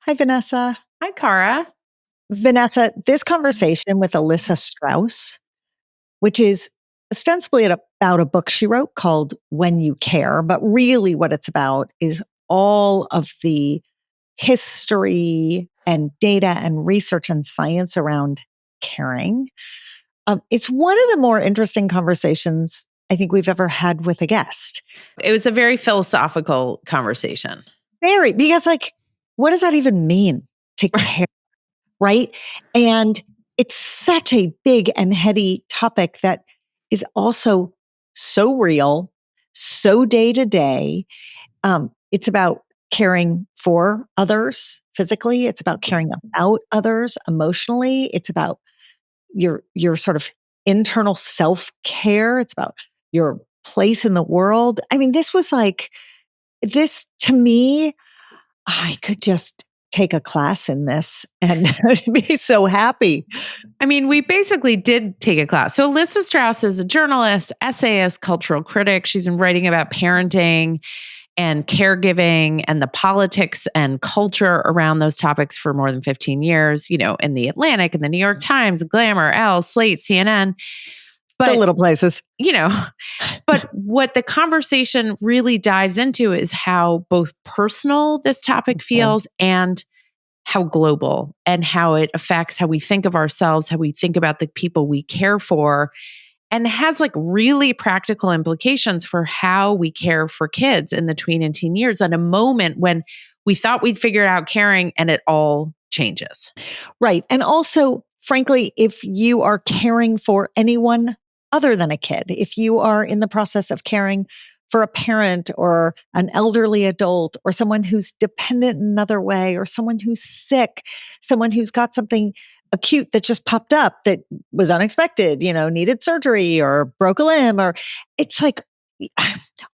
Hi, Vanessa. Hi, Cara. Vanessa, this conversation with Elissa Strauss, which is ostensibly about a book she wrote called When You Care, but really what it's about is all of the history and data and research and science around caring. It's one of the more interesting conversations I think we've ever had with a guest. It was a very philosophical conversation. Very, because what does that even mean to care? Right. And it's such a big and heady topic that is also so real, so day to day. It's about caring for others physically. It's about caring about others emotionally. It's about your sort of internal self-care. It's about your place in the world. I mean, this to me, I could just take a class in this and be so happy. I mean, we basically did take a class. So Elissa Strauss is a journalist, essayist, cultural critic. She's been writing about parenting and caregiving and the politics and culture around those topics for more than 15 years, in the Atlantic and the New York Times, Glamour, Elle, Slate, CNN. But, the little places. But what the conversation really dives into is how both personal this topic feels and how global, and how it affects how we think of ourselves, how we think about the people we care for, and has really practical implications for how we care for kids in the tween and teen years at a moment when we thought we'd figured out caring and it all changes. Right. And also, frankly, if you are caring for anyone other than a kid, if you are in the process of caring for a parent or an elderly adult or someone who's dependent in another way or someone who's sick, someone who's got something acute that just popped up that was unexpected, needed surgery or broke a limb, or it's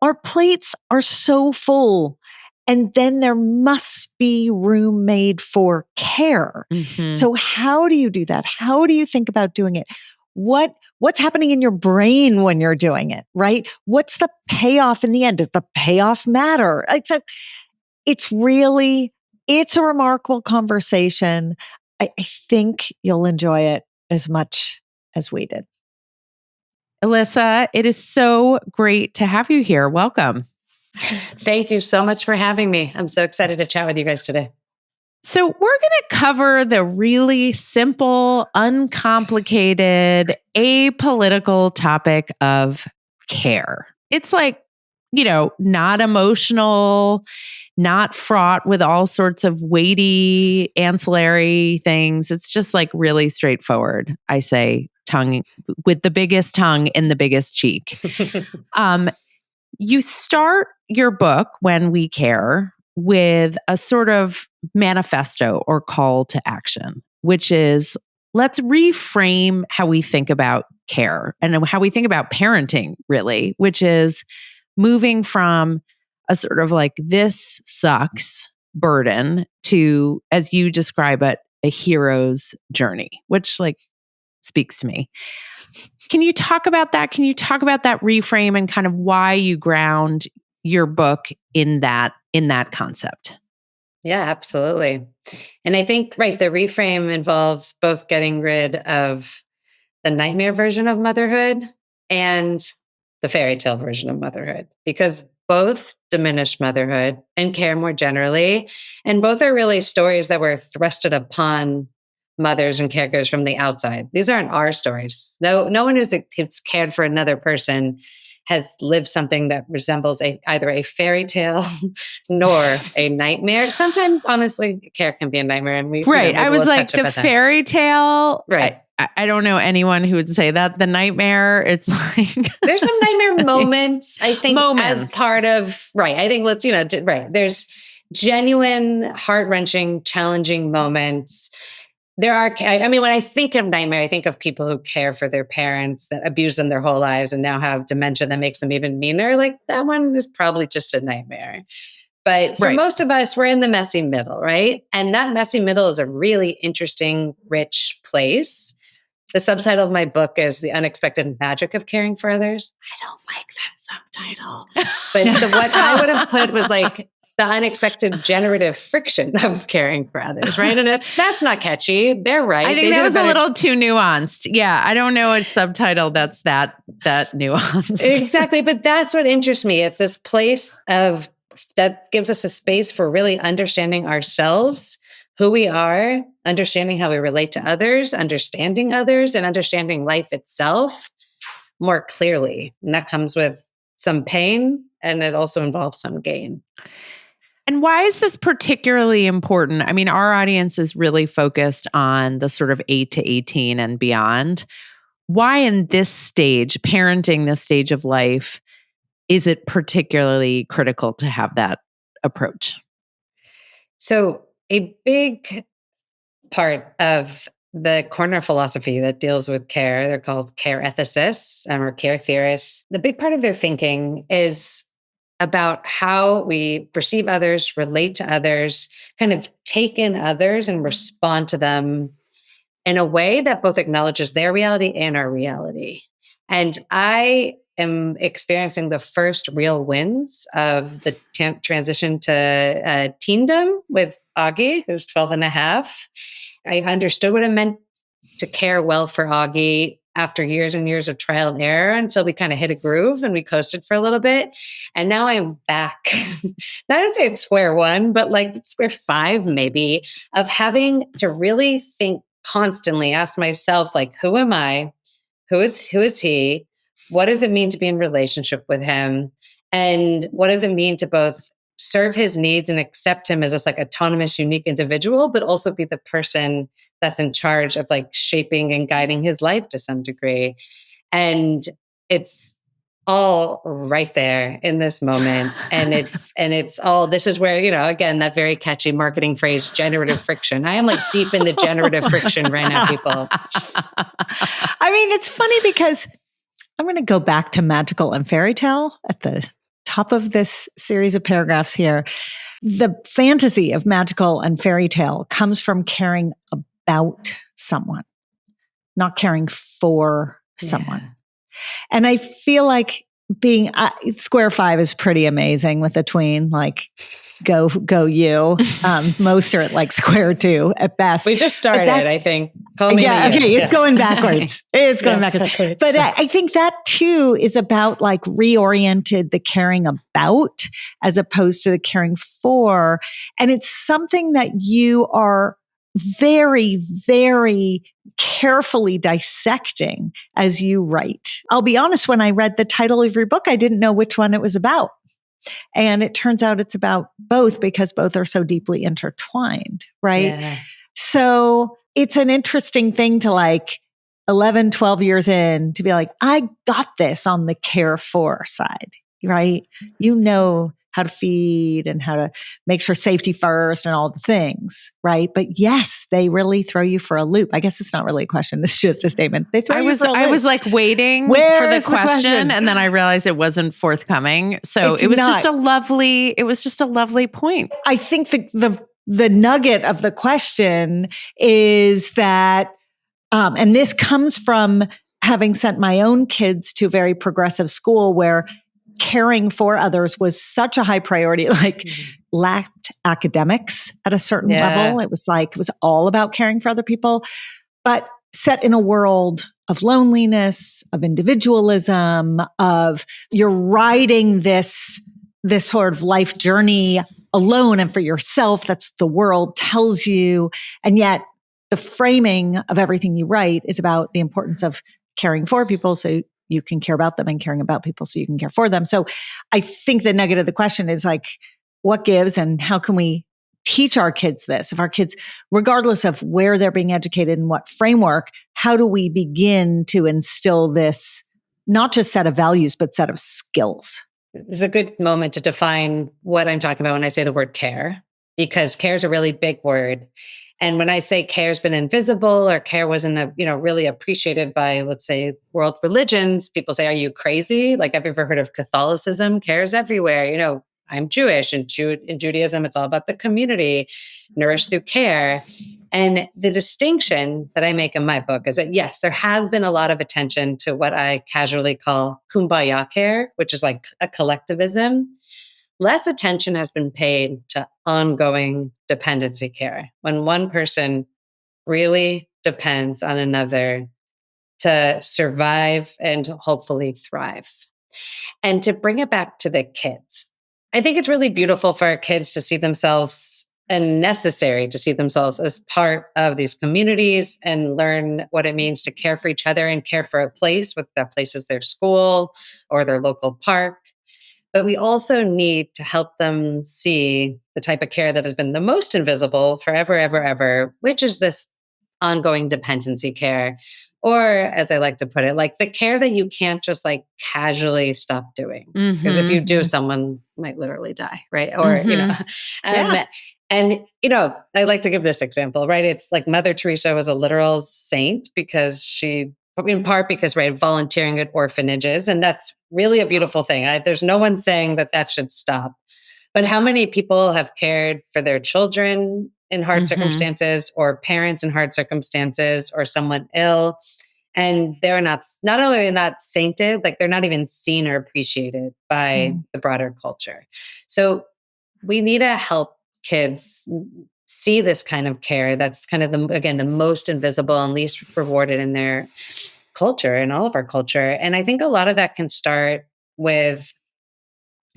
our plates are so full. And then there must be room made for care. Mm-hmm. So how do you do that? How do you think about doing it? What's happening in your brain when you're doing it, right? What's the payoff in the end? Does the payoff matter? It's a remarkable conversation. I think you'll enjoy it as much as we did. Alyssa, it is so great to have you here. Welcome. Thank you so much for having me. I'm so excited to chat with you guys today. So we're going to cover the really simple, uncomplicated, apolitical topic of care. It's not emotional, not fraught with all sorts of weighty ancillary things. It's just really straightforward. I say tongue with the biggest tongue in the biggest cheek. You start your book, When We Care, with a sort of manifesto or call to action, which is, let's reframe how we think about care and how we think about parenting, really, which is moving from a sort of this sucks burden to, as you describe it, a hero's journey, which speaks to me. Can you talk about that? Can you talk about that reframe and kind of why you ground your book in that concept? Yeah, absolutely. And I think, the reframe involves both getting rid of the nightmare version of motherhood and the fairy tale version of motherhood, because both diminish motherhood and care more generally. And both are really stories that were thrusted upon mothers and caregivers from the outside. These aren't our stories. No one who's cared for another person has lived something that resembles either a fairy tale nor a nightmare. Sometimes, honestly, care can be a nightmare. And I was the fairy tale. Right. I don't know anyone who would say that. The nightmare, it's there's some nightmare moments, I think, as part of, I think there's genuine, heart-wrenching, challenging moments. There are, when I think of nightmare, I think of people who care for their parents that abuse them their whole lives and now have dementia that makes them even meaner. That one is probably just a nightmare. But for most of us, we're in the messy middle, right? And that messy middle is a really interesting, rich place. The subtitle of my book is The Unexpected Magic of Caring for Others. I don't like that subtitle. But what I would have put was the unexpected generative friction of caring for others, right? And that's not catchy. They're right. I think that was a little too nuanced. Yeah, I don't know a subtitle that's that nuanced. Exactly, but that's what interests me. It's this place of that gives us a space for really understanding ourselves, who we are, understanding how we relate to others, understanding others, and understanding life itself more clearly. And that comes with some pain, and it also involves some gain. And why is this particularly important? I mean, our audience is really focused on the sort of 8 to 18 and beyond. Why in this stage, parenting this stage of life, is it particularly critical to have that approach? So, a big part of the corner philosophy that deals with care, they're called care ethicists or care theorists. The big part of their thinking is about how we perceive others, relate to others, kind of take in others and respond to them in a way that both acknowledges their reality and our reality. And I am experiencing the first real wins of the transition to teendom with Augie, who's 12 and a half. I understood what it meant to care well for Augie after years and years of trial and error until we kind of hit a groove and we coasted for a little bit. And now I'm back. Not to say it's square one, but like square five, maybe, of having to really think constantly, ask myself, like, who am I? Who is he? What does it mean to be in relationship with him? And what does it mean to both serve his needs and accept him as this like autonomous, unique individual, but also be the person that's in charge of like shaping and guiding his life to some degree. And it's all right there in this moment. And it's all, this is where, again, that very catchy marketing phrase, generative friction. I am like deep in the generative friction right now, people. I mean, it's funny because I'm going to go back to magical and fairy tale at the top of this series of paragraphs here. The fantasy of magical and fairy tale comes from caring about someone, not caring for someone. And I feel like being square five is pretty amazing with a tween, like go you. Most are at like square two at best. We just started, I think. Call me it's going backwards. It's going backwards. But I think that too is about like reoriented the caring about as opposed to the caring for. And it's something that you are very, very carefully dissecting as you write. I'll be honest, when I read the title of your book, I didn't know which one it was about. And it turns out it's about both because both are so deeply intertwined, right? Yeah. So it's an interesting thing to like 11, 12 years in to be like, I got this on the care for side, right? You know how to feed and how to make sure safety first and all the things, right? But yes, they really throw you for a loop. I guess it's not really a question. It's just a statement. They throw you for a loop. I was like waiting for the question and then I realized it wasn't forthcoming. So it was just a lovely point. I think the nugget of the question is that, and this comes from having sent my own kids to a very progressive school where caring for others was such a high priority, like lacked academics at a certain level. It was all about caring for other people, but set in a world of loneliness, of individualism, of you're riding this sort of life journey alone and for yourself. That's the world tells you. And yet the framing of everything you write is about the importance of caring for people. So you can care about them and caring about people so you can care for them. So I think the nugget of the question is like, what gives and how can we teach our kids this? If our kids, regardless of where they're being educated and what framework, how do we begin to instill this, not just set of values, but set of skills? It's a good moment to define what I'm talking about when I say the word care, because care is a really big word. And when I say care has been invisible or care wasn't, really appreciated by, let's say, world religions, people say, are you crazy? Like, have you ever heard of Catholicism? Care is everywhere. I'm Jewish and in Judaism, it's all about the community, nourished through care. And the distinction that I make in my book is that, yes, there has been a lot of attention to what I casually call kumbaya care, which is like a collectivism. less attention has been paid to ongoing dependency care. When one person really depends on another to survive and hopefully thrive. And to bring it back to the kids, I think it's really beautiful for our kids to see themselves and necessary to see themselves as part of these communities and learn what it means to care for each other and care for a place, whether that place is their school or their local park. But we also need to help them see the type of care that has been the most invisible forever, ever, ever, which is this ongoing dependency care. Or, as I like to put it, like the care that you can't just like casually stop doing. Because if you do, someone might literally die, right? Or, Yeah. and, I like to give this example, right? It's like Mother Teresa was a literal saint because in part because, right, volunteering at orphanages. And that's really a beautiful thing. There's no one saying that should stop. But how many people have cared for their children in hard circumstances, or parents in hard circumstances, or someone ill? And they're not only not sainted, like they're not even seen or appreciated by the broader culture. So we need to help kids see this kind of care that's kind of the most invisible and least rewarded in their culture, in all of our culture. And I think a lot of that can start with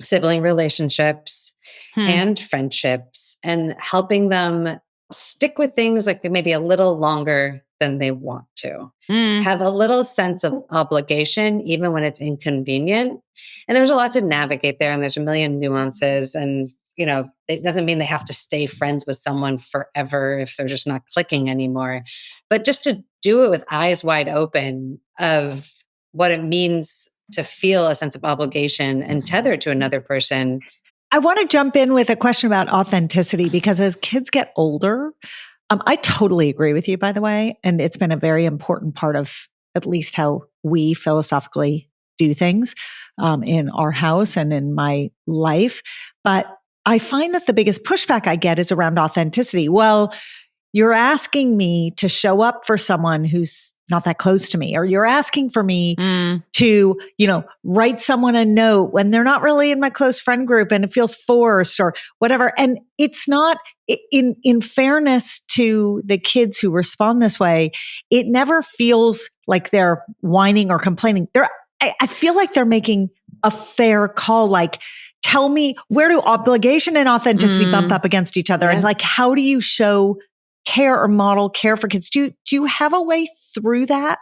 sibling relationships and friendships, and helping them stick with things like maybe a little longer than they want to. Have a little sense of obligation, even when it's inconvenient. And there's a lot to navigate there, and there's a million nuances. And, it doesn't mean they have to stay friends with someone forever if they're just not clicking anymore. But just to do it with eyes wide open of what it means to feel a sense of obligation and tethered to another person. I want to jump in with a question about authenticity, because as kids get older, I totally agree with you, by the way. And it's been a very important part of at least how we philosophically do things in our house and in my life. But I find that the biggest pushback I get is around authenticity. Well, you're asking me to show up for someone who's not that close to me, or you're asking for me to, write someone a note when they're not really in my close friend group and it feels forced or whatever. And it's not, in fairness to the kids who respond this way, it never feels like they're whining or complaining. I feel like they're making a fair call. Like, tell me, where do obligation and authenticity bump up against each other? Yeah. And like, how do you show care or model care for kids? Do you have a way through that?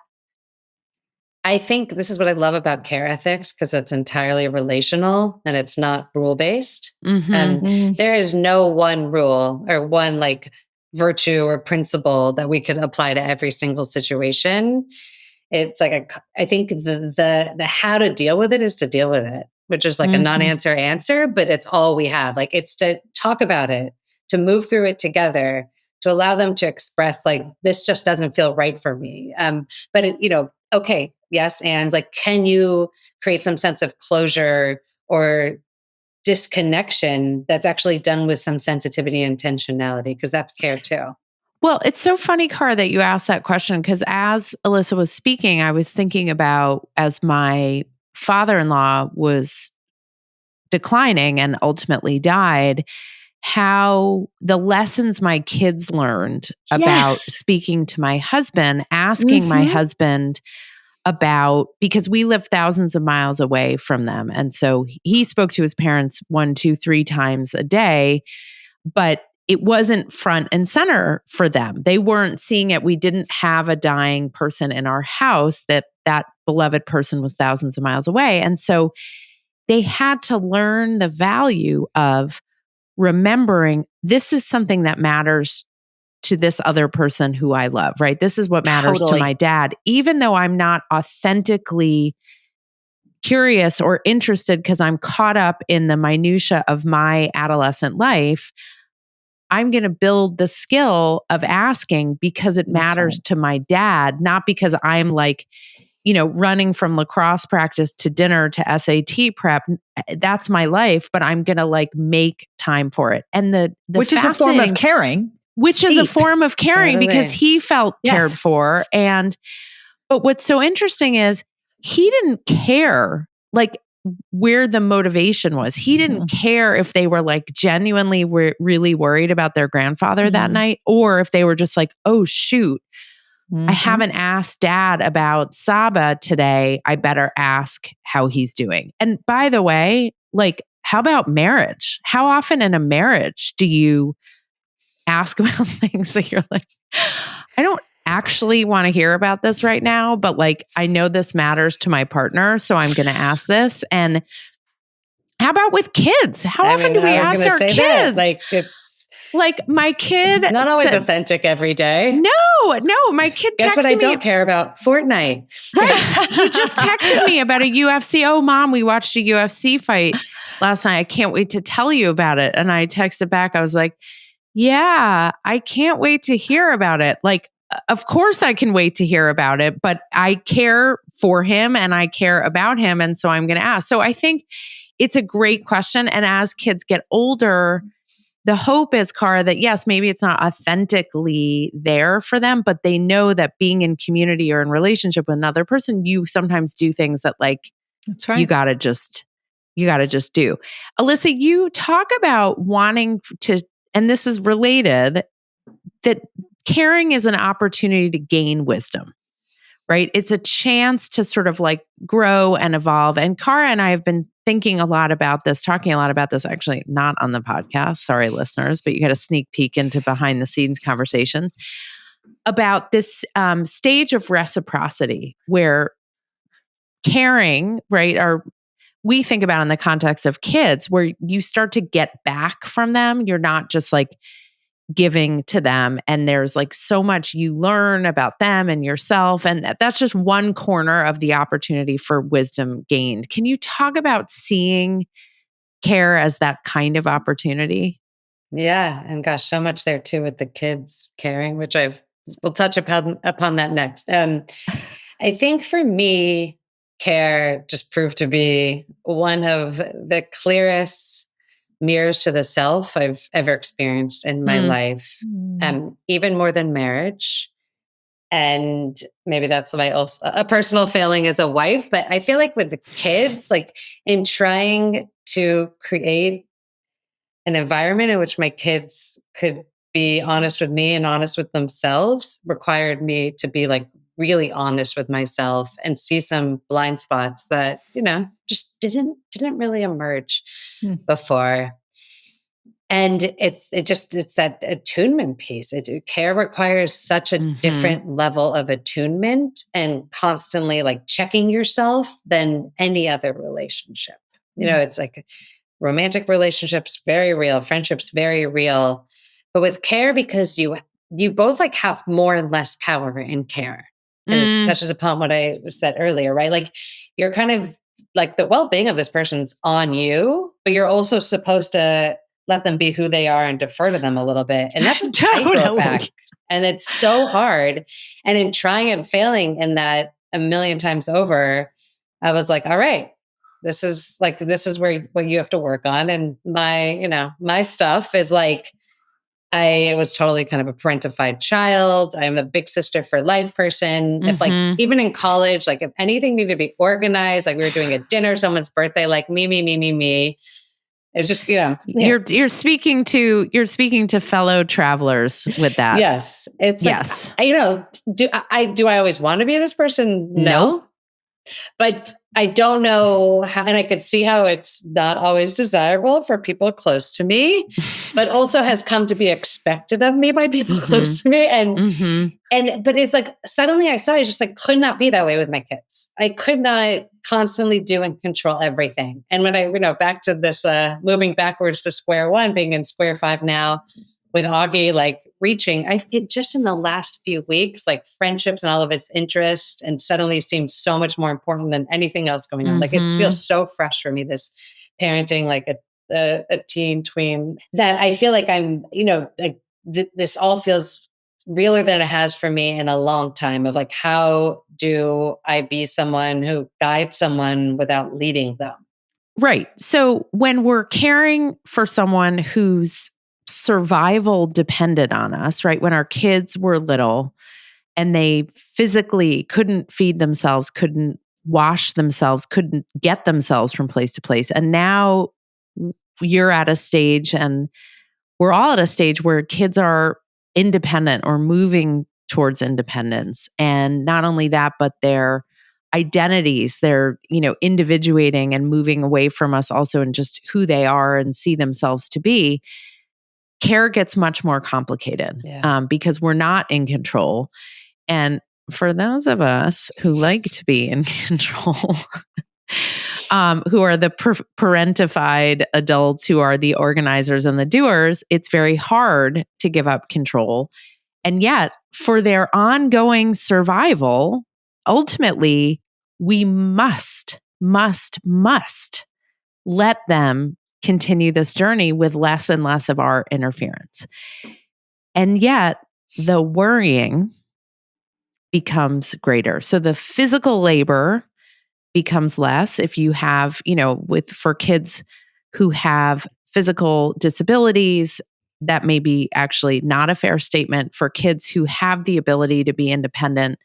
I think this is what I love about care ethics, because it's entirely relational and it's not rule-based. There is no one rule or one like virtue or principle that we could apply to every single situation. It's like I think the how to deal with it is to deal with it, which is like a non-answer answer, but it's all we have. Like, it's to talk about it, to move through it together, to allow them to express like, this just doesn't feel right for me. But okay, yes. And like, can you create some sense of closure or disconnection that's actually done with some sensitivity and intentionality? Because that's care too. Well, it's so funny, Cara, that you asked that question, because as Alyssa was speaking, I was thinking about, as my father-in-law was declining and ultimately died, how the lessons my kids learned about speaking to my husband, asking my husband about, because we live thousands of miles away from them. And so he spoke to his parents 1, 2, 3 times a day, but it wasn't front and center for them. They weren't seeing it. We didn't have a dying person in our house. That beloved person was thousands of miles away. And so they had to learn the value of remembering, this is something that matters to this other person who I love, right? This is what matters to my dad, even though I'm not authentically curious or interested because I'm caught up in the minutia of my adolescent life. I'm going to build the skill of asking because it matters to my dad, not because I'm like, running from lacrosse practice to dinner to SAT prep. That's my life, but I'm going to like make time for it. And which is a form of caring. Which is a form of caring because he felt cared for. But what's so interesting is he didn't care. Like, where the motivation was. He didn't care if they were like genuinely really worried about their grandfather that night, or if they were just like, oh, shoot, I haven't asked dad about Saba today. I better ask how he's doing. And by the way, like, how about marriage? How often in a marriage do you ask about things that you're like, I don't actually want to hear about this right now, but like, I know this matters to my partner, so I'm going to ask this. And how about with kids? How often do we ask our kids? That. Like, it's like my kid. It's not always authentic every day. No, my kid. Guess what? I don't care about Fortnite. Right. He just texted me about a UFC. Oh, mom, we watched a UFC fight last night. I can't wait to tell you about it. And I texted back. I was like, yeah, I can't wait to hear about it. Like, of course I can wait to hear about it, but I care for him and I care about him. And so I'm going to ask. So I think it's a great question. And as kids get older, the hope is, Cara, that yes, maybe it's not authentically there for them, but they know that being in community or in relationship with another person, you sometimes do things that like, that's right. You gotta just do. Alyssa, you talk about wanting to, and this is related, that caring is an opportunity to gain wisdom, right? It's a chance to sort of like grow and evolve. And Cara and I have been thinking a lot about this, talking a lot about this, actually not on the podcast. Sorry, listeners, but you get a sneak peek into behind the scenes conversations about this stage of reciprocity where caring, right, we think about in the context of kids, where you start to get back from them. You're not just like giving to them, and there's like so much you learn about them and yourself, and that's just one corner of the opportunity for wisdom gained. Can you talk about seeing care as that kind of opportunity? Yeah, and gosh, so much there too with the kids caring, which we'll touch upon that next. I think for me, care just proved to be one of the clearest mirrors to the self I've ever experienced in my life, even more than marriage. And maybe that's also a personal failing as a wife, but I feel like with the kids, like in trying to create an environment in which my kids could be honest with me and honest with themselves required me to be like really honest with myself and see some blind spots that, just didn't really emerge before. And it's that attunement piece. Care requires such a different level of attunement and constantly like checking yourself than any other relationship. It's like romantic relationships, very real, friendships, very real. But with care, because you both like have more and less power in care. And this touches upon what I said earlier, right? Like you're kind of like the well-being of this person's on you, but you're also supposed to let them be who they are and defer to them a little bit. And that's a tightrope act. And it's so hard. And in trying and failing in that a million times over, I was like, all right, this is where what you have to work on. And my stuff is like, I was totally kind of a parentified child. I'm a big sister for life person. If like, even in college, like if anything needed to be organized, like we were doing a dinner, someone's birthday, like me. It's just, You're speaking to fellow travelers with that. Yes. It's yes. Like, do I always want to be this person? No. But I don't know how, and I could see how it's not always desirable for people close to me, but also has come to be expected of me by people close to me. But it's like, suddenly I just like, could not be that way with my kids. I could not constantly do and control everything. And when I, back to this, moving backwards to square one, being in square five now with Augie, like reaching, it just in the last few weeks, like friendships and all of its interest, and suddenly seemed so much more important than anything else going on. Like it feels so fresh for me, this parenting, like a teen tween, that I feel like I'm, like this all feels realer than it has for me in a long time, of like, how do I be someone who guides someone without leading them? Right. So when we're caring for someone whose survival depended on us, right? When our kids were little and they physically couldn't feed themselves, couldn't wash themselves, couldn't get themselves from place to place. And now you're at a stage, and we're all at a stage where kids are independent or moving towards independence. And not only that, but their identities, they're, individuating and moving away from us also in just who they are and see themselves to be. Care gets much more complicated because we're not in control. And for those of us who like to be in control, who are the parentified adults, who are the organizers and the doers, it's very hard to give up control. And yet, for their ongoing survival, ultimately, we must let them continue this journey with less and less of our interference. And yet, the worrying becomes greater. So the physical labor becomes less if you have, for kids who have physical disabilities, that may be actually not a fair statement. For kids who have the ability to be independent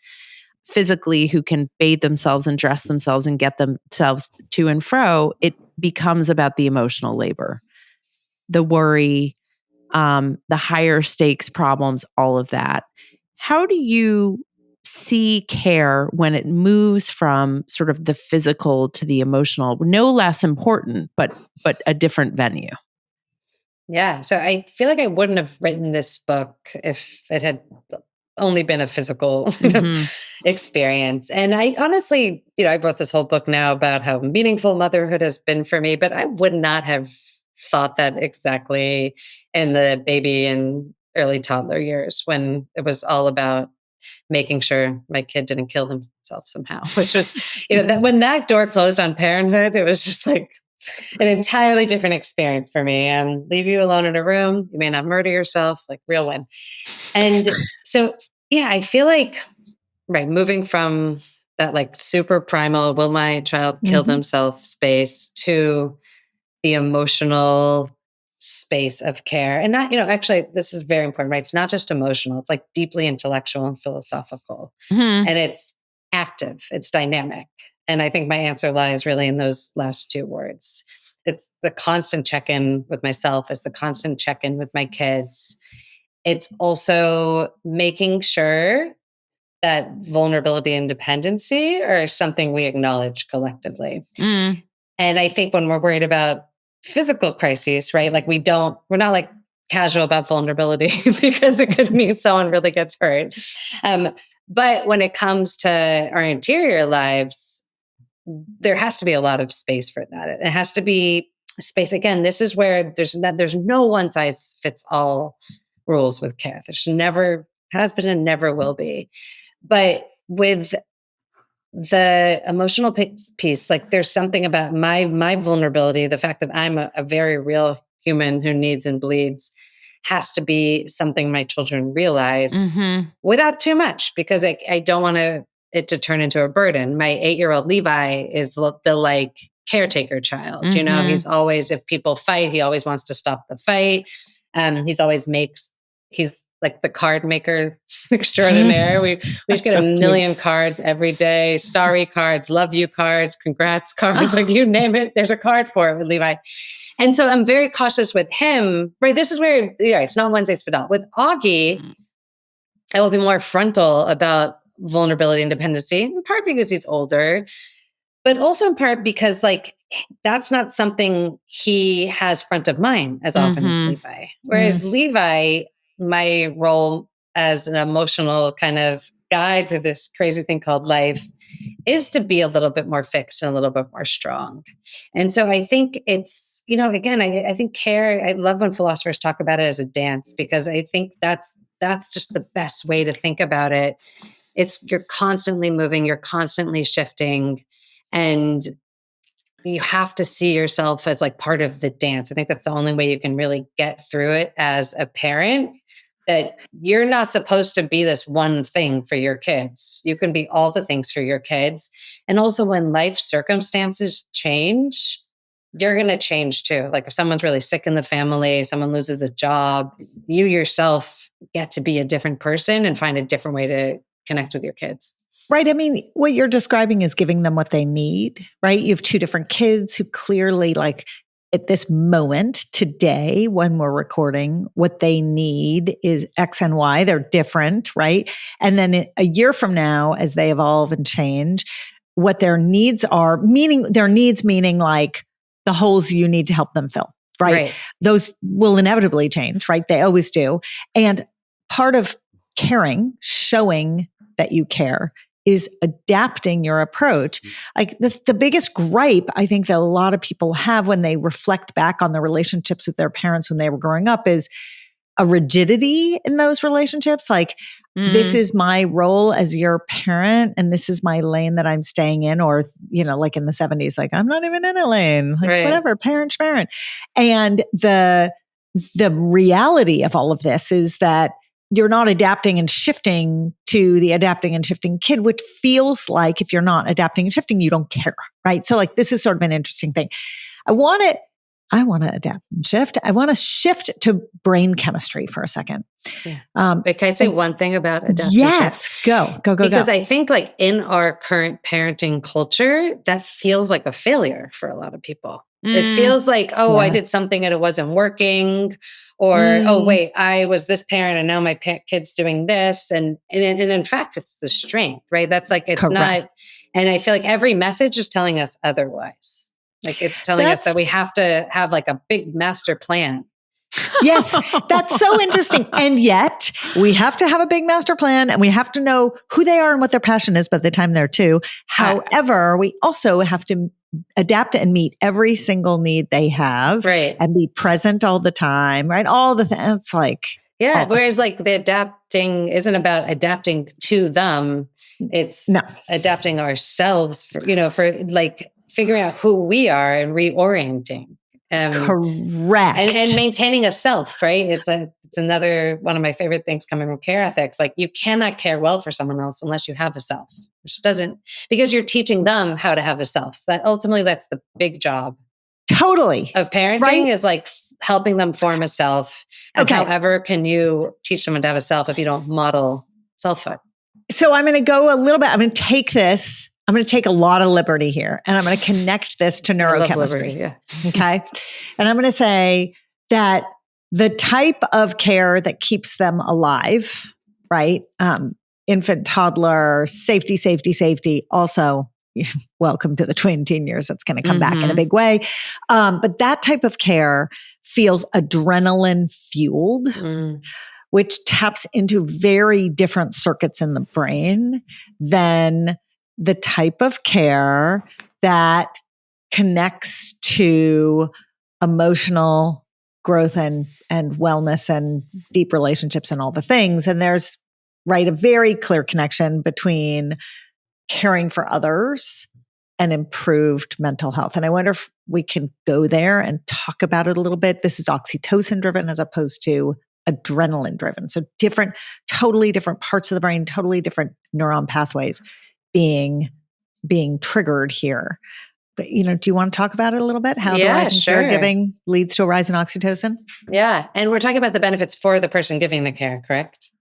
physically, who can bathe themselves and dress themselves and get themselves to and fro, it becomes about the emotional labor, the worry, the higher stakes problems, all of that. How do you see care when it moves from sort of the physical to the emotional? No less important, but a different venue. Yeah. So I feel like I wouldn't have written this book if it had only been a physical experience. And I honestly, I wrote this whole book now about how meaningful motherhood has been for me, but I would not have thought that exactly in the baby and early toddler years, when it was all about making sure my kid didn't kill himself somehow, which was, that when that door closed on parenthood, it was just like an entirely different experience for me. Leave you alone in a room. You may not murder yourself, like real win. And so, yeah, I feel like, moving from that like super primal, will my child kill themselves space to the emotional space of care. And not, actually, this is very important, right? It's not just emotional. It's like deeply intellectual and philosophical. And it's active. It's dynamic. And I think my answer lies really in those last two words. It's the constant check-in with myself. It's the constant check-in with my kids. It's also making sure that vulnerability and dependency are something we acknowledge collectively. And I think when we're worried about physical crises, right? Like we're not like casual about vulnerability because it could mean someone really gets hurt. But when it comes to our interior lives, there has to be a lot of space for that. It has to be space. Again, this is where there's no one size fits all rules with care. There's never has been and never will be. But with the emotional piece, like there's something about my vulnerability, the fact that I'm a very real human who needs and bleeds, has to be something my children realize without too much, because I don't want it to turn into a burden. My 8-year-old Levi is the like caretaker child. He's always, if people fight, he always wants to stop the fight. He's like the card maker extraordinaire. We just get a million cards every day. Sorry cards, love you cards, congrats cards, like you name it. There's a card for it with Levi. And so I'm very cautious with him, right? This is where, it's not one size fits all. With Augie, I will be more frontal about vulnerability and dependency, in part because he's older, but also in part because like, that's not something he has front of mind as often as Levi. Whereas Levi, my role as an emotional kind of guide through this crazy thing called life is to be a little bit more fixed and a little bit more strong. And so I think it's, again, I think care, I love when philosophers talk about it as a dance, because I think that's just the best way to think about it. You're constantly moving, you're constantly shifting, and you have to see yourself as like part of the dance. I think that's the only way you can really get through it as a parent, that you're not supposed to be this one thing for your kids. You can be all the things for your kids. And also when life circumstances change, you're going to change too. Like if someone's really sick in the family, someone loses a job, you yourself get to be a different person and find a different way to connect with your kids. Right. I mean, what you're describing is giving them what they need, right? You have two different kids who clearly, like, at this moment today, when we're recording, what they need is X and Y. They're different, right? And then a year from now, as they evolve and change, what their needs are, meaning like the holes you need to help them fill, right? Those will inevitably change, right? They always do. And part of caring, showing that you care, is adapting your approach. Like the biggest gripe I think that a lot of people have when they reflect back on the relationships with their parents when they were growing up is a rigidity in those relationships. Like, this is my role as your parent and this is my lane that I'm staying in. Or, like in the 70s, like, I'm not even in a lane, like whatever, parent's parent. And the reality of all of this is that you're not adapting and shifting to the adapting and shifting kid, which feels like if you're not adapting and shifting, you don't care, right? So like, this is sort of an interesting thing. I want to adapt and shift. I want to shift to brain chemistry for a second. Yeah. Wait, can I say one thing about adaptation? Yes, go. Because I think like in our current parenting culture, that feels like a failure for a lot of people. It feels like, I did something and it wasn't working. Or, oh, wait, I was this parent and now my kid's doing this. And in fact, it's the strength, right? That's like, it's not. And I feel like every message is telling us otherwise. Like it's telling us that we have to have like a big master plan. Yes, that's so interesting. And yet we have to have a big master plan and we have to know who they are and what their passion is by the time they're two. However, we also have to adapt and meet every single need they have, right? And be present all the time, right? All the things. It's like, whereas like the adapting isn't about adapting to them. It's adapting ourselves for like figuring out who we are and reorienting. Correct. And maintaining a self, right? It's another one of my favorite things coming from care ethics. Like you cannot care well for someone else unless you have a self, which doesn't, because you're teaching them how to have a self. That ultimately, that's the big job. Totally. Of parenting is like helping them form a self. And however can you teach someone to have a self if you don't model selfhood? So I'm going to go a little bit, I'm going to take this. I'm going to take a lot of liberty here and I'm going to connect this to neurochemistry. Liberty, Okay. And I'm going to say that the type of care that keeps them alive, right? Infant, toddler, safety. Also, welcome to the tween teen years. That's going to come back in a big way. But that type of care feels adrenaline fueled, which taps into very different circuits in the brain than the type of care that connects to emotional growth and wellness and deep relationships and all the things. And there's a very clear connection between caring for others and improved mental health. And I wonder if we can go there and talk about it a little bit. This is oxytocin driven as opposed to adrenaline driven. So totally different parts of the brain, totally different neuron pathways being triggered here. But, do you want to talk about it a little bit? How the rise in caregiving leads to a rise in oxytocin? Yeah. And we're talking about the benefits for the person giving the care, correct?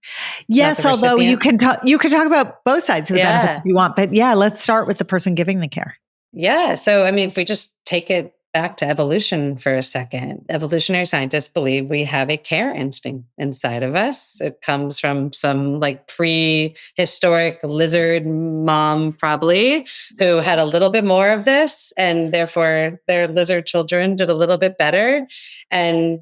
Yes. Although you can talk about both sides of the benefits if you want, but let's start with the person giving the care. Yeah. So, I mean, if we just take it back to evolution for a second, evolutionary scientists believe we have a care instinct inside of us. It comes from some like prehistoric lizard mom, probably, who had a little bit more of this, and therefore their lizard children did a little bit better. And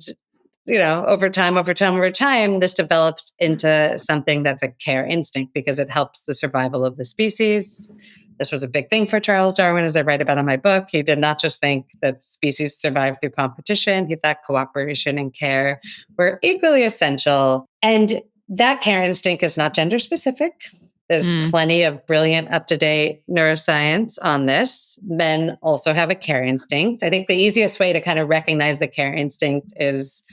over time, this develops into something that's a care instinct because it helps the survival of the species. This was a big thing for Charles Darwin, as I write about in my book. He did not just think that species survive through competition. He thought cooperation and care were equally essential. And that care instinct is not gender specific. There's plenty of brilliant, up-to-date neuroscience on this. Men also have a care instinct. I think the easiest way to kind of recognize the care instinct is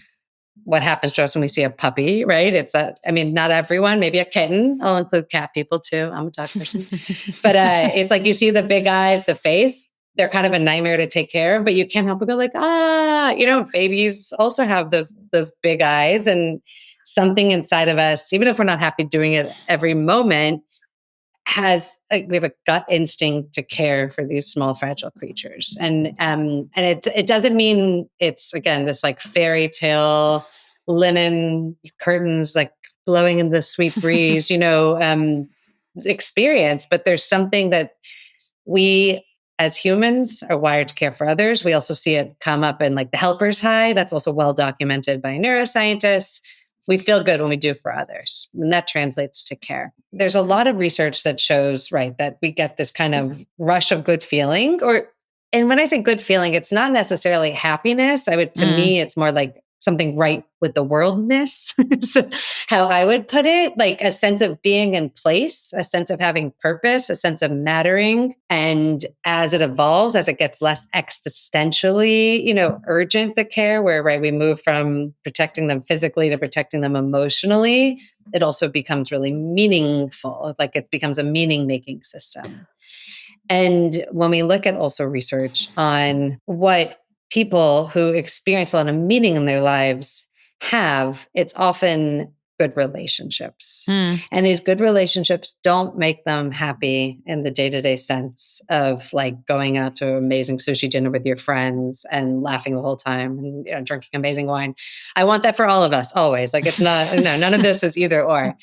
what happens to us when we see a puppy, right? Not everyone, maybe a kitten. I'll include cat people too. I'm a dog person. But it's like you see the big eyes, the face, they're kind of a nightmare to take care of, but you can't help but go like, babies also have those big eyes, and something inside of us, even if we're not happy doing it every moment, we have a gut instinct to care for these small fragile creatures, and it doesn't mean it's, again, this like fairy tale linen curtains like blowing in the sweet breeze, experience, but there's something that we as humans are wired to care for others. We also see it come up in like the helper's high. That's also well documented by neuroscientists. We feel good when we do for others, and that translates to care. There's a lot of research that shows, right, that we get this kind of rush of good feeling, and when I say good feeling, it's not necessarily happiness. To me, it's more like something right with the worldness, how I would put it, like a sense of being in place, a sense of having purpose, a sense of mattering. And as it evolves, as it gets less existentially, urgent, the care, where, right, we move from protecting them physically to protecting them emotionally, it also becomes really meaningful. Like it becomes a meaning-making system. And when we look at also research on what people who experience a lot of meaning in their lives have, it's often good relationships. And these good relationships don't make them happy in the day-to-day sense of like going out to amazing sushi dinner with your friends and laughing the whole time and drinking amazing wine. I want that for all of us always. Like it's not, no, none of this is either or.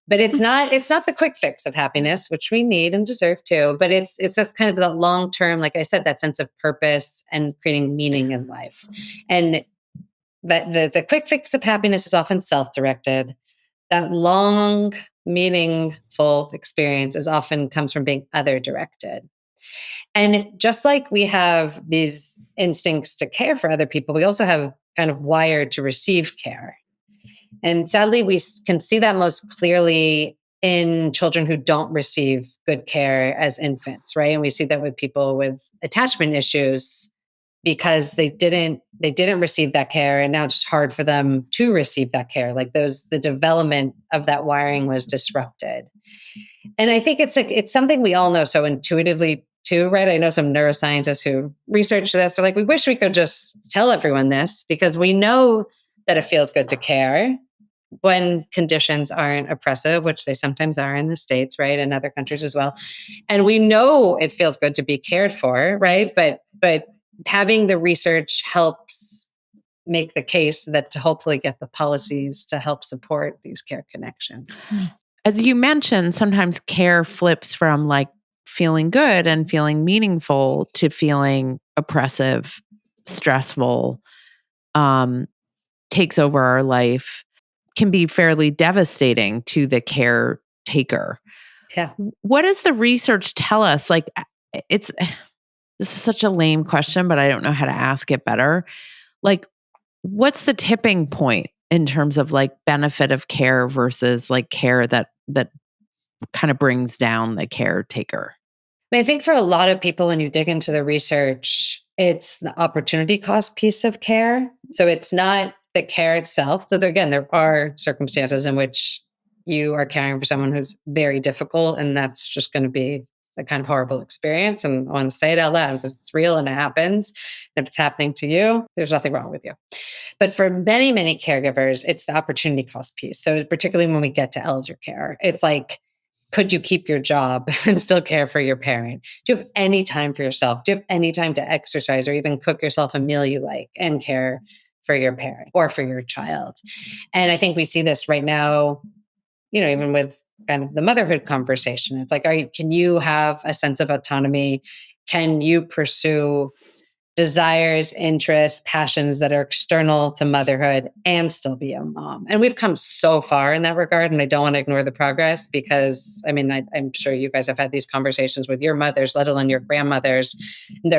But it's not the quick fix of happiness, which we need and deserve too. But it's just kind of the long-term, like I said, that sense of purpose and creating meaning in life. And that the quick fix of happiness is often self-directed. That long, meaningful experience often comes from being other-directed. And just like we have these instincts to care for other people, we also have kind of wired to receive care. And sadly, we can see that most clearly in children who don't receive good care as infants, right? And we see that with people with attachment issues because they didn't receive that care, and now it's just hard for them to receive that care. Like the development of that wiring was disrupted. And I think it's something we all know so intuitively too, right? I know some neuroscientists who research this. They're like, we wish we could just tell everyone this because we know that it feels good to care when conditions aren't oppressive, which they sometimes are in the States, right? And other countries as well. And we know it feels good to be cared for, right? But having the research helps make the case that to hopefully get the policies to help support these care connections. As you mentioned, sometimes care flips from like feeling good and feeling meaningful to feeling oppressive, stressful, takes over our life, can be fairly devastating to the caretaker. Yeah. What does the research tell us? Like, this is such a lame question, but I don't know how to ask it better. Like, what's the tipping point in terms of like benefit of care versus like care that kind of brings down the caretaker? I think for a lot of people, when you dig into the research, it's the opportunity cost piece of care. So it's not the care itself, though again, there are circumstances in which you are caring for someone who's very difficult, and that's just going to be a kind of horrible experience. And I want to say it out loud because it's real and it happens. And if it's happening to you, there's nothing wrong with you. But for many, many caregivers, it's the opportunity cost piece. So particularly when we get to elder care, it's like, could you keep your job and still care for your parent? Do you have any time for yourself? Do you have any time to exercise or even cook yourself a meal you like and care for your parent or for your child? And I think we see this right now, even with kind of the motherhood conversation. It's like, can you have a sense of autonomy? Can you pursue desires, interests, passions that are external to motherhood and still be a mom? And we've come so far in that regard. And I don't want to ignore the progress because, I'm sure you guys have had these conversations with your mothers, let alone your grandmothers. And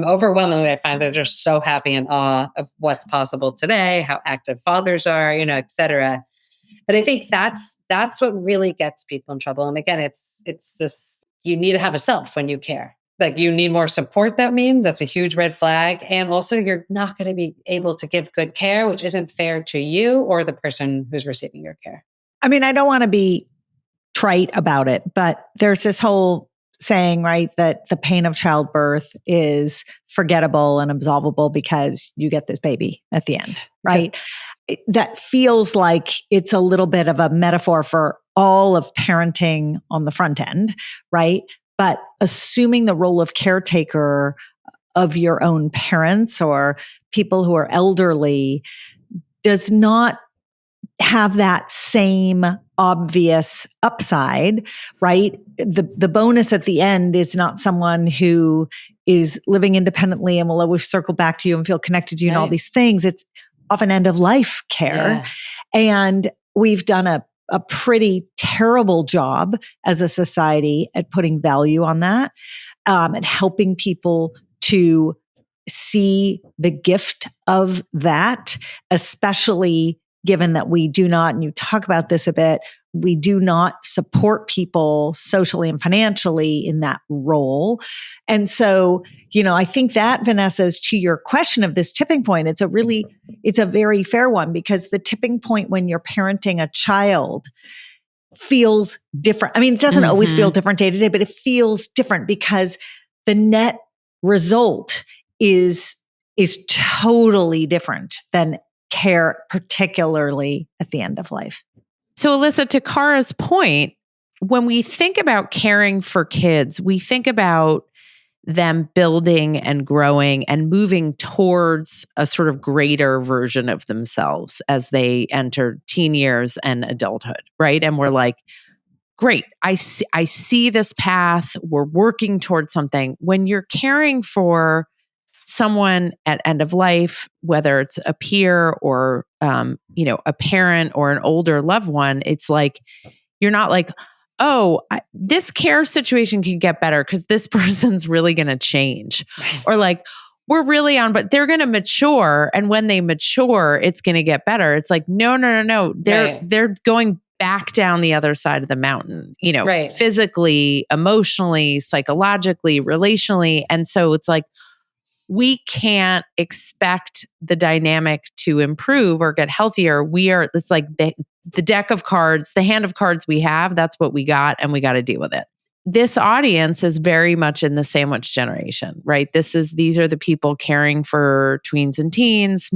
overwhelmingly, I find that they're so happy and awe of what's possible today, how active fathers are, et cetera. But I think that's what really gets people in trouble. And again, it's this, you need to have a self when you care. Like you need more support. That means that's a huge red flag. And also you're not going to be able to give good care, which isn't fair to you or the person who's receiving your care. I don't want to be trite about it, but there's this whole saying, right, that the pain of childbirth is forgettable and absolvable because you get this baby at the end, right? Okay. That feels like it's a little bit of a metaphor for all of parenting on the front end, right? But assuming the role of caretaker of your own parents or people who are elderly does not have that same obvious upside, right? The bonus at the end is not someone who is living independently and will always circle back to you and feel connected to you and all these things. It's often end of life care. And we've done a pretty terrible job as a society at putting value on that, and helping people to see the gift of that, especially given that we do not, and you talk about this a bit, we do not support people socially and financially in that role. And so, I think that, Vanessa, is to your question of this tipping point. It's a very fair one, because the tipping point when you're parenting a child feels different. I mean, it doesn't always feel different day to day, but it feels different because the net result is totally different than care, particularly at the end of life. So, Alyssa, to Kara's point, when we think about caring for kids, we think about them building and growing and moving towards a sort of greater version of themselves as they enter teen years and adulthood, right? And we're like, great, I see this path. We're working towards something. When you're caring for someone at end of life, whether it's a peer or, a parent or an older loved one, it's like, you're not like, this care situation can get better because this person's really going to change. Or like, we're really on, but they're going to mature. And when they mature, it's going to get better. It's like, no. They're going back down the other side of the mountain, physically, emotionally, psychologically, relationally. And so it's like, we can't expect the dynamic to improve or get healthier. It's like the deck of cards, the hand of cards we have, that's what we got, and we got to deal with it. This audience is very much in the sandwich generation, right? These are the people caring for tweens and teens.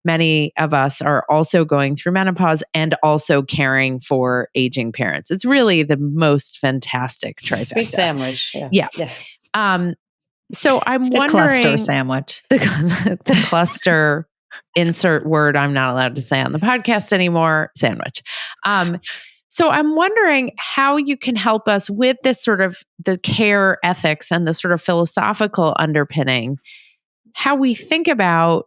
Many of us are also going through menopause and also caring for aging parents. It's really the most fantastic trifecta. Sweet sandwich. Yeah. So I'm wondering, cluster sandwich, the cluster insert word I'm not allowed to say on the podcast anymore, sandwich. So I'm wondering how you can help us with this sort of the care ethics and the sort of philosophical underpinning, how we think about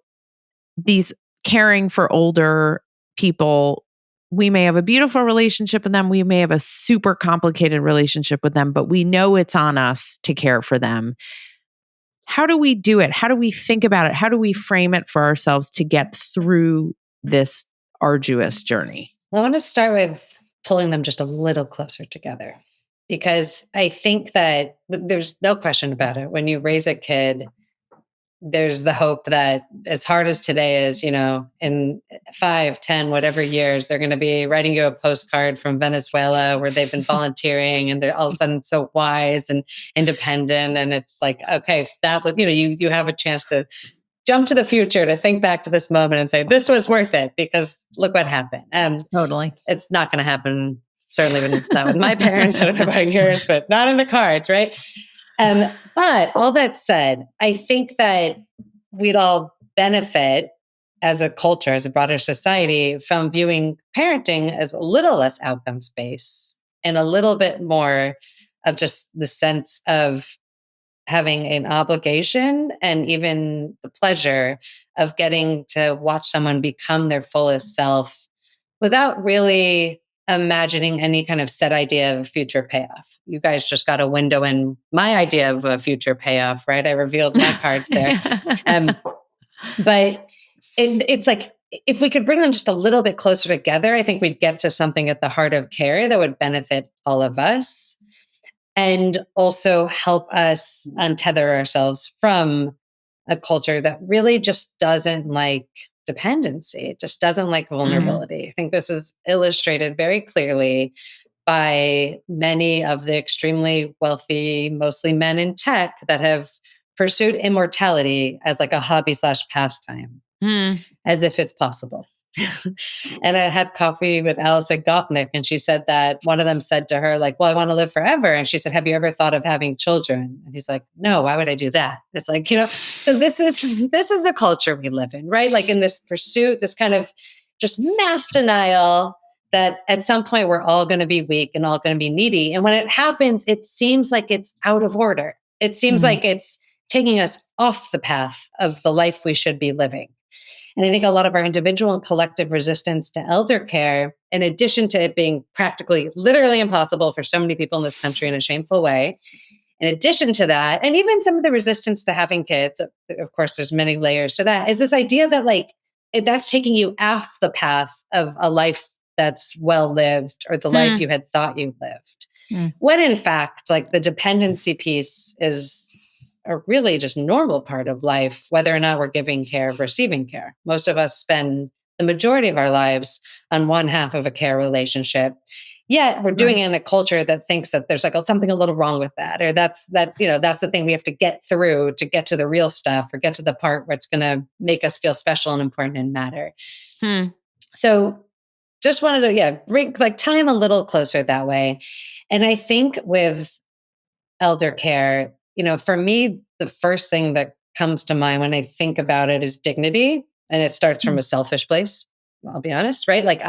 these caring for older people. We may have a beautiful relationship with them. We may have a super complicated relationship with them, but we know it's on us to care for them. How do we do it? How do we think about it? How do we frame it for ourselves to get through this arduous journey? Well, I want to start with pulling them just a little closer together, because I think that there's no question about it. When you raise a kid, there's the hope that as hard as today is, in 5, 10, whatever years, they're going to be writing you a postcard from Venezuela where they've been volunteering and they're all of a sudden so wise and independent. And it's like, okay, that would, you have a chance to jump to the future, to think back to this moment and say, this was worth it because look what happened. Totally. It's not going to happen. Certainly not with my parents. I don't know about yours, but not in the cards, right? But all that said, I think that we'd all benefit as a culture, as a broader society, from viewing parenting as a little less outcomes-based and a little bit more of just the sense of having an obligation and even the pleasure of getting to watch someone become their fullest self without really imagining any kind of set idea of a future payoff. You guys just got a window in my idea of a future payoff, right? I revealed my cards there. But it's like, if we could bring them just a little bit closer together, I think we'd get to something at the heart of care that would benefit all of us and also help us untether ourselves from a culture that really just doesn't like dependency. It just doesn't like vulnerability. I think this is illustrated very clearly by many of the extremely wealthy, mostly men in tech, that have pursued immortality as like a hobby / pastime, as if it's possible. And I had coffee with Alyssa Gopnik, and she said that one of them said to her, like, well, I want to live forever. And she said, have you ever thought of having children? And he's like, no, why would I do that? It's like, so this is the culture we live in, right? Like in this pursuit, this kind of just mass denial that at some point we're all going to be weak and all going to be needy. And when it happens, it seems like it's out of order. It seems like it's taking us off the path of the life we should be living. And I think a lot of our individual and collective resistance to elder care, in addition to it being practically, literally impossible for so many people in this country in a shameful way, in addition to that, and even some of the resistance to having kids, of course, there's many layers to that, is this idea that like, that's taking you off the path of a life that's well lived or the life you had thought you lived. When in fact, like the dependency piece is a really just normal part of life, whether or not we're giving care, receiving care. Most of us spend the majority of our lives on one half of a care relationship. Yet we're doing it in a culture that thinks that there's like something a little wrong with that, or that's the thing we have to get through to get to the real stuff or get to the part where it's going to make us feel special and important and matter. So just wanted to, bring like time a little closer that way. And I think with elder care, for me, the first thing that comes to mind when I think about it is dignity. And it starts from a selfish place. I'll be honest, right? Like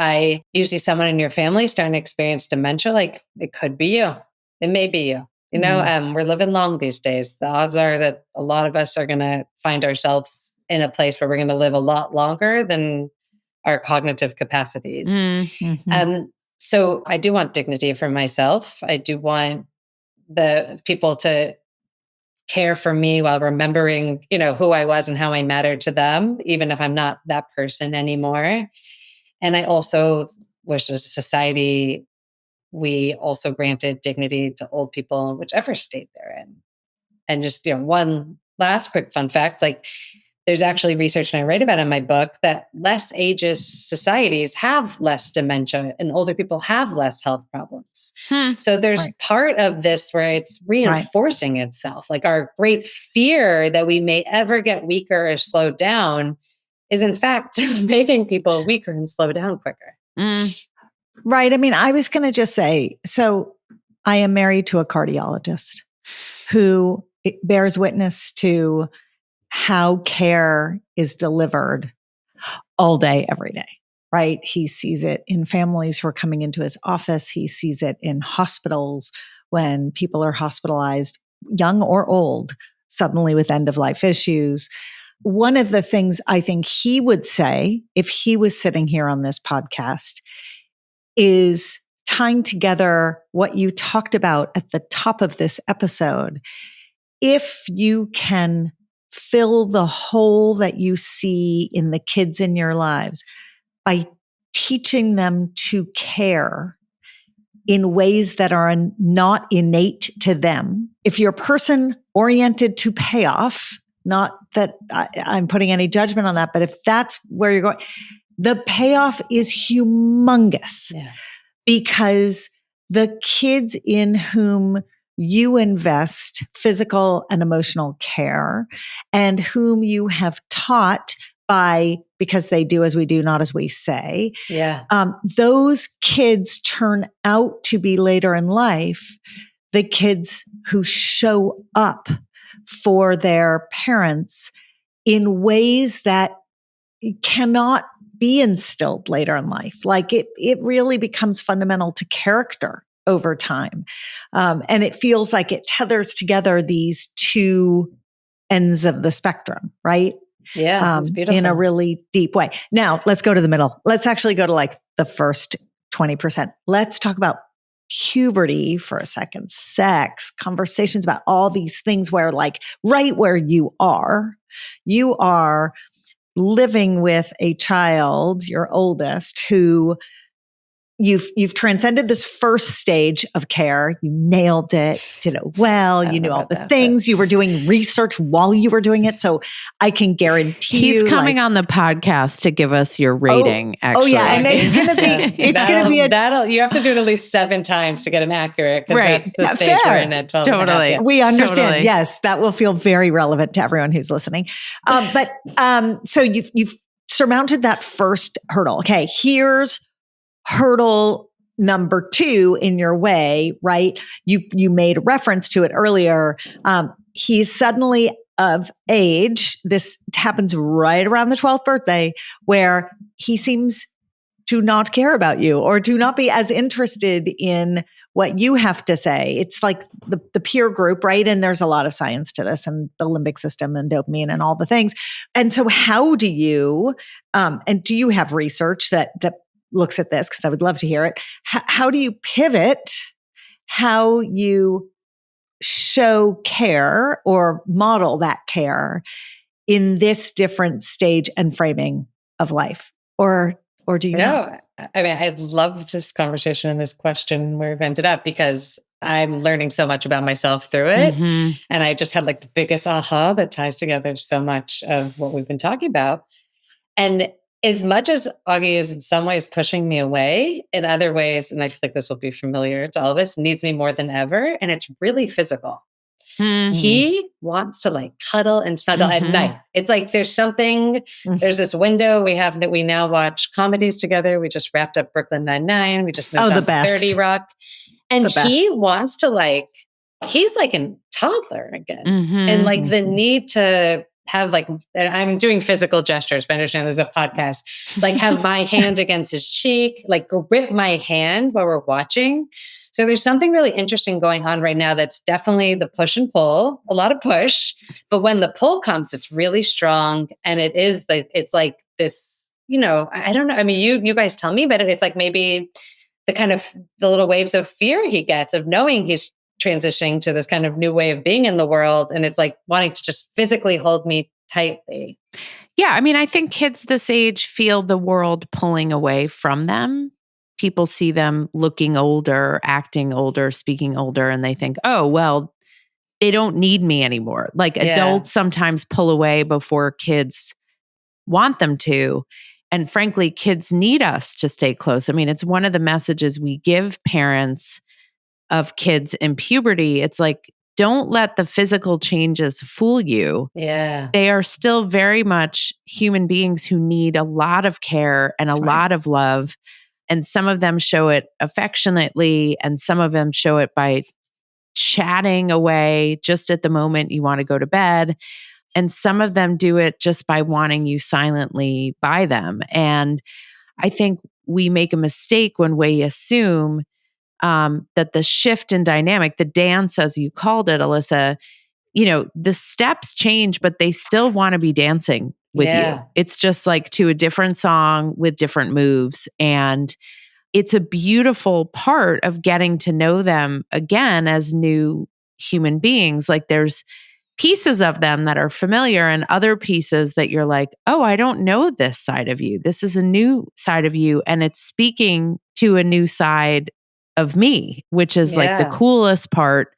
you see someone in your family starting to experience dementia, like it could be you. It may be you. We're living long these days. The odds are that a lot of us are going to find ourselves in a place where we're going to live a lot longer than our cognitive capacities. So I do want dignity for myself. I do want the people to care for me while remembering, who I was and how I mattered to them, even if I'm not that person anymore. And I also wish as a society, we also granted dignity to old people in whichever state they're in. And just, one last quick fun fact, like there's actually research, and I write about in my book, that less ageist societies have less dementia and older people have less health problems. So there's part of this where it's reinforcing itself. Like our great fear that we may ever get weaker or slow down is in fact making people weaker and slow down quicker. Right. I mean, I was going to just say, so I am married to a cardiologist who bears witness to how care is delivered all day, every day, right? He sees it in families who are coming into his office. He sees it in hospitals when people are hospitalized, young or old, suddenly with end of life issues. One of the things I think he would say if he was sitting here on this podcast is tying together what you talked about at the top of this episode. If you can fill the hole that you see in the kids in your lives by teaching them to care in ways that are not innate to them. If you're a person oriented to payoff, not that I'm putting any judgment on that, but if that's where you're going, the payoff is humongous because the kids in whom you invest physical and emotional care and whom you have taught because they do as we do, not as we say. Those kids turn out to be later in life, the kids who show up for their parents in ways that cannot be instilled later in life. Like it really becomes fundamental to character over time. And it feels like it tethers together these two ends of the spectrum, right? It's beautiful. In a really deep way. Now, let's go to the middle. Let's actually go to like the first 20%. Let's talk about puberty for a second, sex, conversations about all these things where like right where you are living with a child, your oldest, who you've transcended this first stage of care. You nailed it, did it well. You knew all the things. You were doing research while you were doing it. So I can guarantee he's coming on the podcast to give us your rating. Actually, and it's gonna be you have to do it at least 7 times to get an accurate, because that's the stage we're in at 12. Totally, we understand. Totally. Yes, that will feel very relevant to everyone who's listening. But so you've surmounted that first hurdle. Okay, here's hurdle number 2 in your way, right? You made a reference to it earlier. He's suddenly of age. This happens right around the 12th birthday, where he seems to not care about you or to not be as interested in what you have to say. It's like the peer group, right? And there's a lot of science to this, and the limbic system and dopamine and all the things. And so how do you, and do you have research that looks at this? Because I would love to hear it. How do you pivot how you show care or model that care in this different stage and framing of life? Or do you not? No, I mean, I love this conversation and this question where we've ended up, because I'm learning so much about myself through it. Mhm. And I just had like the biggest aha that ties together so much of what we've been talking about. And as much as Augie is in some ways pushing me away, in other ways, and I feel like this will be familiar to all of us, needs me more than ever. And it's really physical. Mhm. He wants to like cuddle and snuggle at Mhm. night. It's like there's this window. We now watch comedies together. We just wrapped up Brooklyn Nine-Nine. We just moved the on to best. 30 Rock. And The best. he wants to he's like a toddler again. Mhm. And like the need to have I'm doing physical gestures, but I understand there's a podcast, like have my hand against his cheek, like grip my hand while we're watching. So there's something really interesting going on right now. That's definitely the push and pull, a lot of push, but when the pull comes, it's really strong. And it's like this, I don't know. I mean, you guys tell me, but it's like maybe the little waves of fear he gets of knowing he's transitioning to this kind of new way of being in the world. And it's like wanting to just physically hold me tightly. Yeah. I mean, I think kids this age feel the world pulling away from them. People see them looking older, acting older, speaking older, and they think, oh, well, they don't need me anymore. Like Yeah. adults sometimes pull away before kids want them to. And frankly, kids need us to stay close. I mean, it's one of the messages we give parents of kids in puberty. It's like, don't let the physical changes fool you. Yeah. They are still very much human beings who need a lot of care and a lot of love. And some of them show it affectionately, and some of them show it by chatting away just at the moment you want to go to bed. And some of them do it just by wanting you silently by them. And I think we make a mistake when we assume that the shift in dynamic, the dance, as you called it, Alyssa, the steps change, but they still want to be dancing with you. It's just like to a different song with different moves. And it's a beautiful part of getting to know them again as new human beings. Like there's pieces of them that are familiar and other pieces that you're like, oh, I don't know this side of you. This is a new side of you. And it's speaking to a new side of me, which is like the coolest part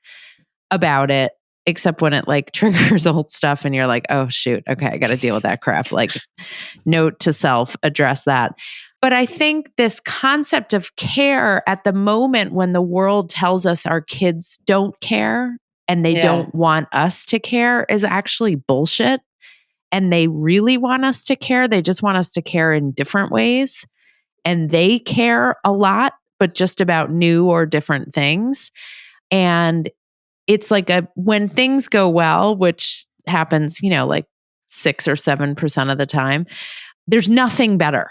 about it, except when it like triggers old stuff and you're like, oh, shoot. Okay, I got to deal with that crap. Like, note to self, address that. But I think this concept of care at the moment when the world tells us our kids don't care and they don't want us to care is actually bullshit. And they really want us to care. They just want us to care in different ways. And they care a lot, but just about new or different things. And it's like when things go well, which happens, like 6 or 7% of the time, there's nothing better.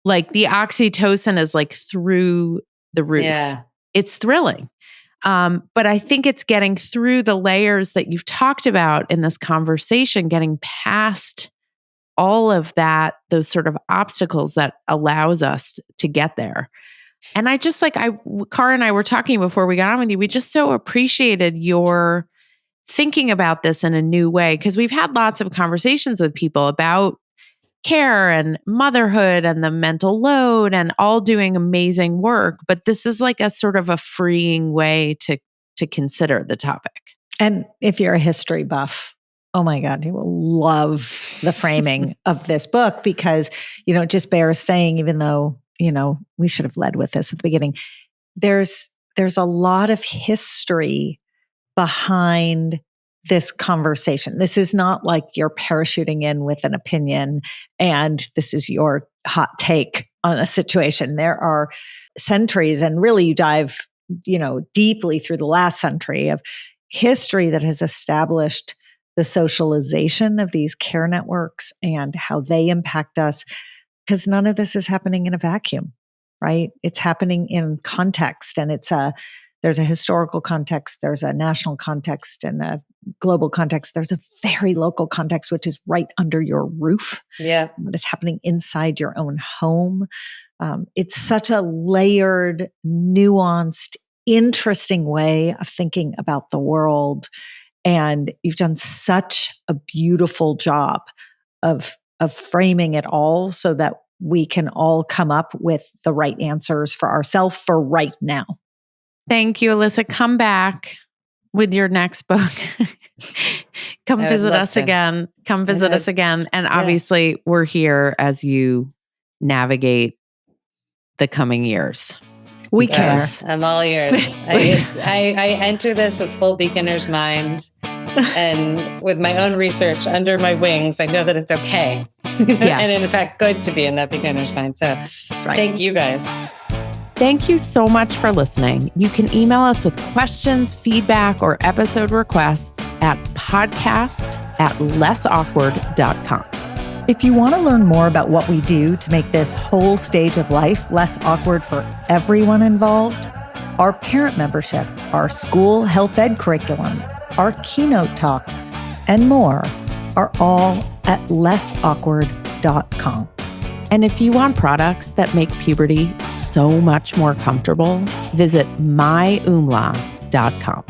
Like the oxytocin is like through the roof. Yeah. It's thrilling. But I think it's getting through the layers that you've talked about in this conversation, getting past all of that, those sort of obstacles that allows us to get there. And I just Cara and I were talking before we got on with you. We just so appreciated your thinking about this in a new way, because we've had lots of conversations with people about care and motherhood and the mental load and all doing amazing work. But this is like a sort of a freeing way to consider the topic. And if you're a history buff, oh my God, you will love the framing of this book, because, it just bears saying, even though, we should have led with this at the beginning, there's a lot of history behind this conversation. This is not like you're parachuting in with an opinion and this is your hot take on a situation. There are centuries, and really you dive, deeply through the last century of history that has established the socialization of these care networks and how they impact us, because none of this is happening in a vacuum, right? It's happening in context, and there's a historical context, there's a national context, and a global context. There's a very local context, which is right under your roof. Yeah. What is happening inside your own home. It's such a layered, nuanced, interesting way of thinking about the world. And you've done such a beautiful job of framing it all so that we can all come up with the right answers for ourselves for right now. Thank you, Alyssa. Come back with your next book. Come visit us again. Come visit us again. And obviously, we're here as you navigate the coming years. We care. I'm all ears. I enter this with full beginner's mind, and with my own research under my wings, I know that it's okay. And in fact, good to be in that beginner's mind. So Thank you guys. Thank you so much for listening. You can email us with questions, feedback, or episode requests at podcast@lessawkward.com. If you want to learn more about what we do to make this whole stage of life less awkward for everyone involved, our parent membership, our school health ed curriculum, our keynote talks, and more are all at lessawkward.com. And if you want products that make puberty so much more comfortable, visit myumla.com.